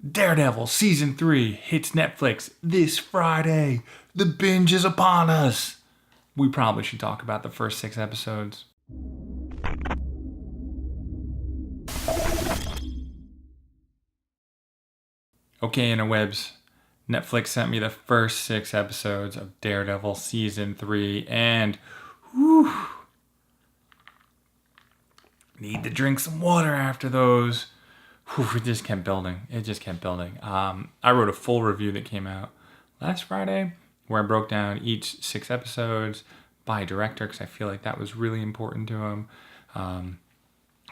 Daredevil Season 3 hits Netflix this Friday. The binge is upon us. We probably should talk about the first 6 episodes. Okay, interwebs. Netflix sent me the first 6 episodes of Daredevil Season 3, and whew, need to drink some water after those. It just kept building. I wrote a full review that came out last Friday where I broke down each 6 episodes by director because I feel like that was really important to him.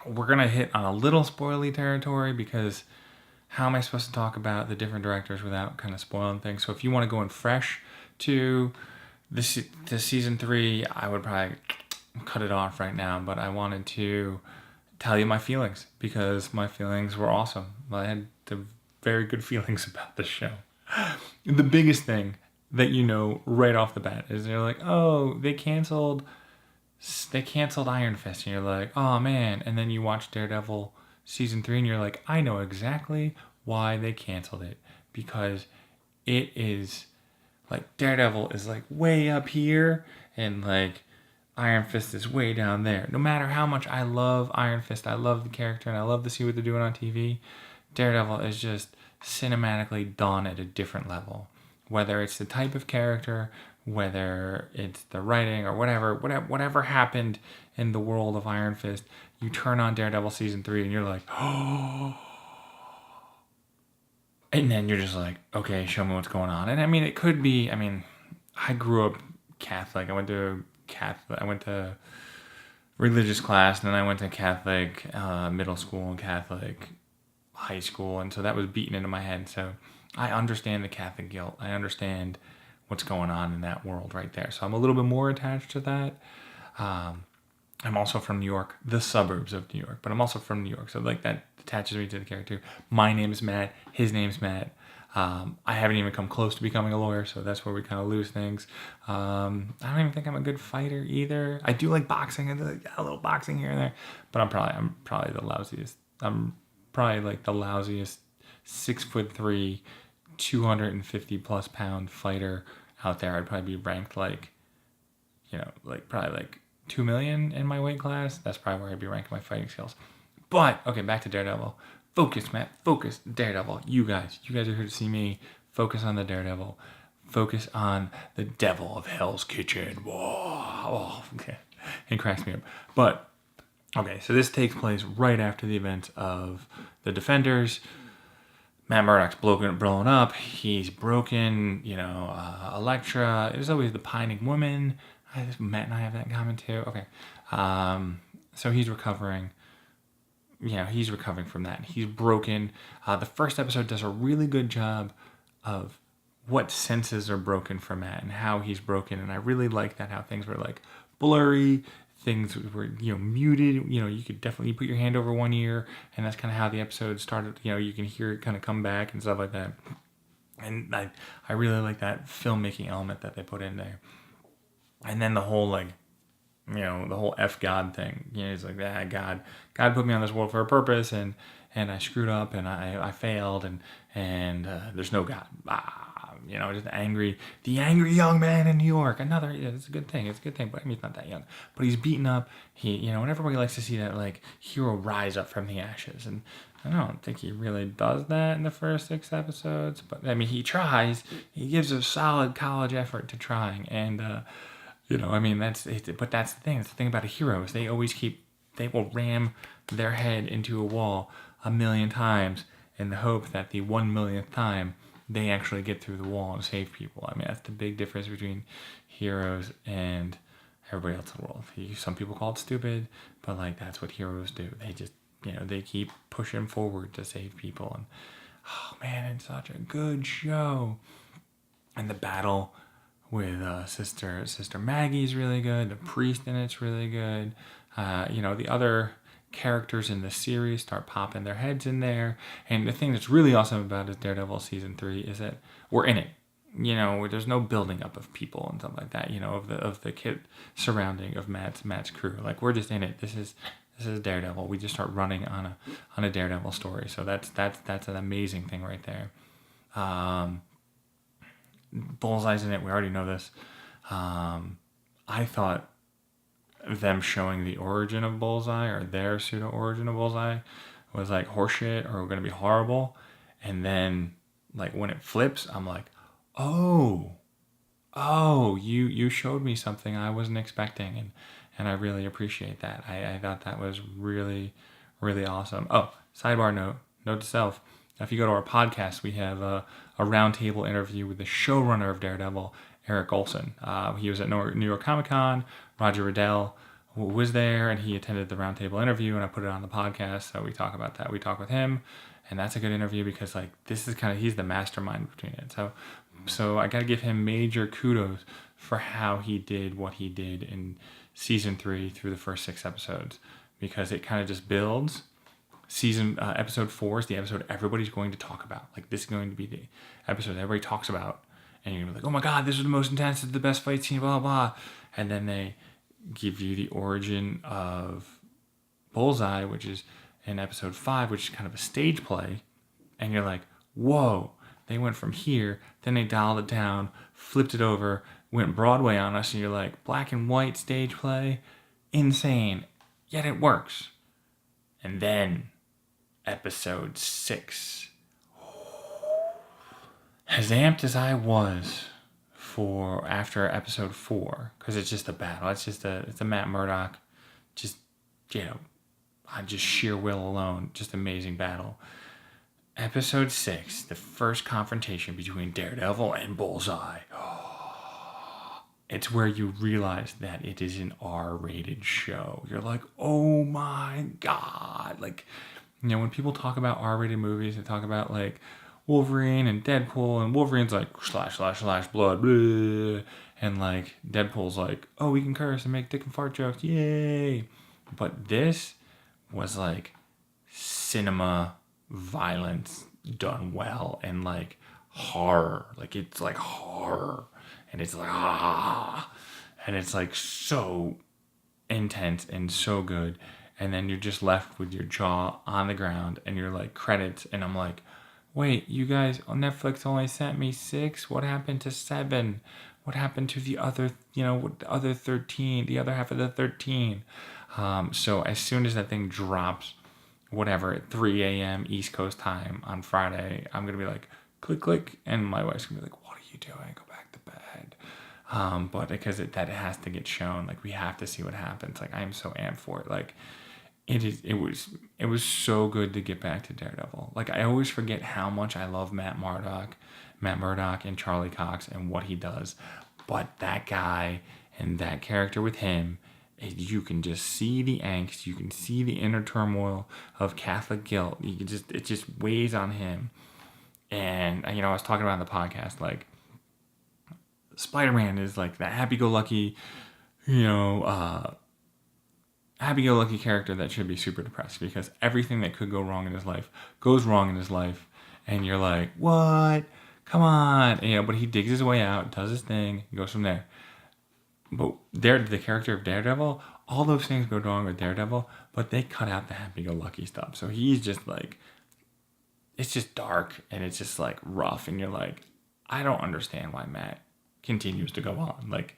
We're going to hit on a little spoily territory because how am I supposed to talk about the different directors without kind of spoiling things? So if you want to go in fresh to season 3, I would probably cut it off right now, but I wanted to tell you my feelings because my feelings were awesome. I had very good feelings about the show. The biggest thing that you know right off the bat is they're like, oh, they canceled Iron Fist, and you're like, oh man. And then you watch Daredevil Season 3 and you're like, I know exactly why they canceled it, because it is like Daredevil is like way up here and like Iron Fist is way down there. No matter how much I love Iron Fist, I love the character and I love to see what they're doing on TV, Daredevil is just cinematically done at a different level. Whether it's the type of character, whether it's the writing or whatever happened in the world of Iron Fist, you turn on Daredevil Season 3 and you're like, oh. And then you're just like, okay, show me what's going on. And I mean, it could be, I grew up Catholic. I went to religious class, and then I went to Catholic middle school and Catholic high school, and so that was beaten into my head. So I understand the Catholic guilt. I understand what's going on in that world right there. So I'm a little bit more attached to that. I'm also from New York, the suburbs of New York, but I'm also from New York, so like that attaches me to the character. My name is Matt. His name's Matt. I haven't even come close to becoming a lawyer, so that's where we kind of lose things. I don't even think I'm a good fighter either. I do like boxing. I do like a little boxing here and there, but I'm probably the lousiest. I'm probably like the lousiest 6'3", 250 plus pound fighter out there. I'd probably be ranked probably 2 million in my weight class. That's probably where I'd be ranking my fighting skills. But okay, back to Daredevil. Focus, Matt. Focus. Daredevil. You guys are here to see me. Focus on the Daredevil. Focus on the devil of Hell's Kitchen. Whoa. Okay. It cracks me up. But, okay, so this takes place right after the events of the Defenders. Matt Murdock's blown up. He's broken. Elektra. There's always the pining woman. Matt and I have that in common too. Okay. So he's recovering. He's recovering from that. He's broken. The first episode does a really good job of what senses are broken for Matt and how he's broken. And I really like that, how things were like blurry. Things were, muted. You could definitely put your hand over one ear, and that's kind of how the episode started. You can hear it kind of come back and stuff like that. And I really like that filmmaking element that they put in there. And then the whole the whole F God thing. He's like, God put me on this world for a purpose, and I screwed up, and I failed, and there's no God. Just the angry young man in New York. It's a good thing. But he's not that young. But he's beaten up. And everybody likes to see that like hero rise up from the ashes, and I don't think he really does that in the first 6 episodes. But he tries. He gives a solid college effort to trying, and that's it. But that's the thing. It's the thing about a hero is they will ram their head into a wall 1,000,000 times in the hope that the 1,000,000th time they actually get through the wall and save people. That's the big difference between heroes and everybody else in the world. Some people call it stupid, but that's what heroes do. They just, they keep pushing forward to save people. And oh man, it's such a good show. And the battle with Sister Maggie's really good. The priest in it's really good. The other characters in the series start popping their heads in there. And the thing that's really awesome about it, Daredevil Season 3, is that we're in it. There's no building up of people and stuff like that, of the kid surrounding of Matt's crew. Like, we're just in it. This This is Daredevil. We just start running on a Daredevil story. So that's an amazing thing right there. Bullseye's in it. We already know this. I thought them showing the origin of Bullseye, or their pseudo origin of Bullseye, was like horseshit or going to be horrible. And then like when it flips, I'm like, oh, you showed me something I wasn't expecting, and I really appreciate that. I thought that was really, really awesome. Oh, sidebar note to self. If you go to our podcast, we have a roundtable interview with the showrunner of Daredevil, Eric Olson. He was at New York Comic Con. Roger Riddell was there, and he attended the roundtable interview, and I put it on the podcast, so we talk about that. We talk with him, and that's a good interview because like this is kind of, he's the mastermind between it. So I got to give him major kudos for how he did what he did in season 3 through the first 6 episodes, because it kind of just builds. Episode 4 is the episode everybody's going to talk about. Like, this is going to be the episode everybody talks about, and you're gonna be like, oh my god, this is the most intense, this is the best fight scene, blah blah. And then they give you the origin of Bullseye, which is in episode 5, which is kind of a stage play, and you're like, whoa, they went from here, then they dialed it down, flipped it over, went Broadway on us, and you're like, black and white stage play, insane, yet it works. And then episode 6, as amped as I was for after episode 4, because it's just a battle, it's a Matt Murdock, just, on just sheer will alone, just amazing battle. Episode 6, the first confrontation between Daredevil and Bullseye. It's where you realize that it is an R-rated show. You're like, oh my god. Like, when people talk about R-rated movies, they talk about like Wolverine and Deadpool, and Wolverine's like / blood, blah, and like Deadpool's like, oh, we can curse and make dick and fart jokes, yay. But this was like cinema violence done well, and like horror, like it's like horror, and it's like and it's like so intense and so good, and then you're just left with your jaw on the ground, and you're like, credits, and I'm like, wait, you guys on Netflix only sent me 6? What happened to 7? What happened to the other, the other 13, the other half of the 13? So as soon as that thing drops, whatever, at 3 a.m. East Coast time on Friday, I'm going to be like, click, click, and my wife's going to be like, what are you doing? Go back to bed. But because that has to get shown, like, we have to see what happens. Like, I am so amped for it. Like, it was so good to get back to Daredevil. Like, I always forget how much I love Matt Murdock and Charlie Cox and what he does. But that guy and that character with him, you can just see the angst, you can see the inner turmoil of Catholic guilt. It just weighs on him. And I was talking about on the podcast, like, Spider-Man is like that happy-go-lucky, happy-go-lucky character that should be super depressed, because everything that could go wrong in his life goes wrong in his life, and you're like, what? Come on. But he digs his way out, does his thing, goes from there. But the character of Daredevil, all those things go wrong with Daredevil, but they cut out the happy-go-lucky stuff. So he's just like, it's just dark, and it's just like rough, and you're like, I don't understand why Matt continues to go on. Like,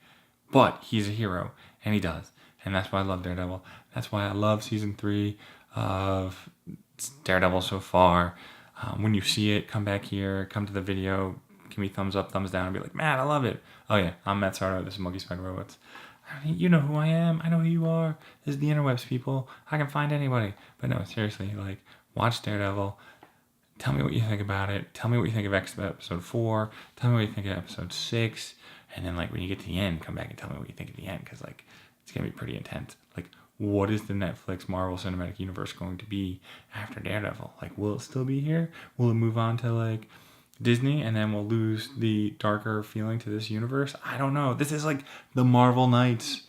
but he's a hero, and he does. And that's why I love Daredevil. That's why I love season 3 of Daredevil so far. When you see it, come back here, come to the video, give me thumbs up, thumbs down, and be like, Matt, I love it. Oh yeah, I'm Matt Sardo. This is Monkey Spider Robots. I mean, you know who I am. I know who you are. This is the interwebs, people. I can find anybody. But no, seriously, like, watch Daredevil. Tell me what you think about it. Tell me what you think of episode 4. Tell me what you think of episode 6. And then, like, when you get to the end, come back and tell me what you think at the end, because, like, it's going to be pretty intense. Like, what is the Netflix Marvel Cinematic Universe going to be after Daredevil? Like, will it still be here? Will it move on to, like, Disney, and then we'll lose the darker feeling to this universe? I don't know. This is, like, the Marvel Knights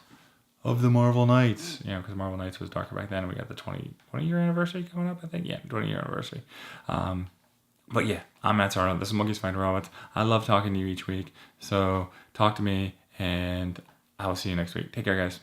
of the Marvel Knights. Because Marvel Knights was darker back then, and we got the 20-year anniversary coming up, I think. Yeah, 20-year anniversary. But yeah, I'm Matt Sardo. This is Monkey Spider Robots. I love talking to you each week. So talk to me, and I will see you next week. Take care, guys.